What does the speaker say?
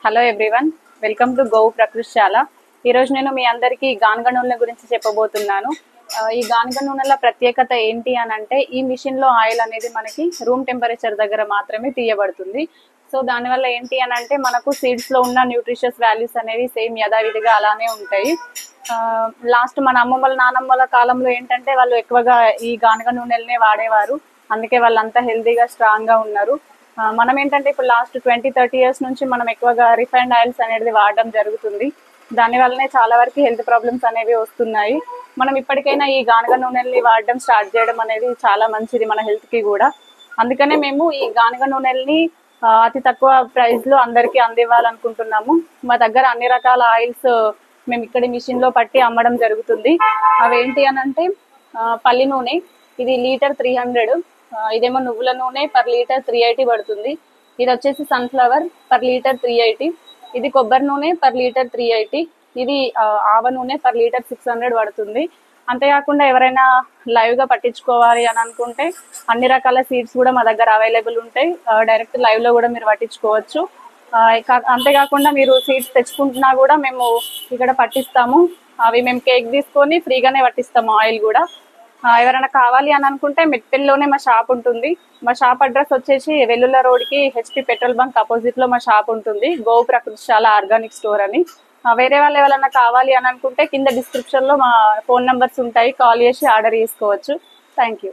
Hello everyone, welcome to go Prakritishala. ఈరోజు నేను మీ అందరికీ గానుగ నూనె గురించి చెప్పబోతున్నాను. ఈ గానుగ నూనెల ప్రత్యేకత ఏంటి అని అంటే, ఈ మిషన్లో ఆయిల్ అనేది మనకి రూమ్ టెంపరేచర్ దగ్గర మాత్రమే తీయబడుతుంది. సో దానివల్ల ఏంటి అని అంటే, మనకు సీడ్స్లో ఉన్న న్యూట్రిషియస్ వాల్యూస్ అనేవి సేమ్ యథావిధిగా అలానే ఉంటాయి. లాస్ట్ మన అమ్మమ్మల నానమ్మల కాలంలో ఏంటంటే, వాళ్ళు ఎక్కువగా ఈ గానుగ నూనెలనే వాడేవారు. అందుకే వాళ్ళంతా హెల్తీగా స్ట్రాంగ్గా ఉన్నారు. మనం ఏంటంటే ఇప్పుడు లాస్ట్ 20-30 ఇయర్స్ నుంచి మనం ఎక్కువగా రిఫైన్డ్ ఆయిల్స్ అనేది వాడడం జరుగుతుంది. దానివల్లనే చాలా వరకు హెల్త్ ప్రాబ్లమ్స్ అనేవి వస్తున్నాయి. మనం ఇప్పటికైనా ఈ గానుగ నూనెల్ని వాడడం స్టార్ట్ చేయడం అనేది చాలా మంచిది మన హెల్త్కి కూడా. అందుకనే మేము ఈ గానుగ నూనెల్ని అతి తక్కువ ప్రైస్లో అందరికీ అందివ్వాలనుకుంటున్నాము. మా దగ్గర అన్ని రకాల ఆయిల్స్ మేము ఇక్కడ మిషన్లో పట్టి అమ్మడం జరుగుతుంది. అవేంటి అని అంటే, పల్లి నూనె, ఇది లీటర్ 300. ఇదేమో నువ్వుల నూనె పర్ లీటర్ 380 పడుతుంది. ఇది వచ్చేసి సన్ఫ్లవర్ పర్ లీటర్ 380. ఇది కొబ్బరి నూనె పర్ లీటర్ 380. ఇది ఆవ నూనె పర్ లీటర్ 600 పడుతుంది. అంతేకాకుండా ఎవరైనా లైవ్గా పట్టించుకోవాలి అని అనుకుంటే అన్ని రకాల సీడ్స్ కూడా మా దగ్గర అవైలబుల్ ఉంటాయి. డైరెక్ట్ లైవ్లో కూడా మీరు పట్టించుకోవచ్చు. అంతేకాకుండా మీరు సీడ్స్ తెచ్చుకుంటున్నా కూడా మేము ఇక్కడ పట్టిస్తాము. అవి మేము కేక్ తీసుకొని ఫ్రీగానే పట్టిస్తాము. ఆయిల్ కూడా ఎవరైనా కావాలి అని అనుకుంటే మెట్పల్లిలోనే మా షాప్ ఉంటుంది. మా షాప్ అడ్రస్ వచ్చేసి వెల్లుల్లా రోడ్కి HP పెట్రోల్ బంక్ అపోజిట్లో మా షాప్ ఉంటుంది. గో ప్రకృతిశాల ఆర్గానిక్ స్టోర్ అని. వేరే వాళ్ళు ఎవరైనా కావాలి అని అనుకుంటే కింద డిస్క్రిప్షన్లో మా ఫోన్ నెంబర్స్ ఉంటాయి, కాల్ చేసి ఆర్డర్ చేసుకోవచ్చు. Thank you.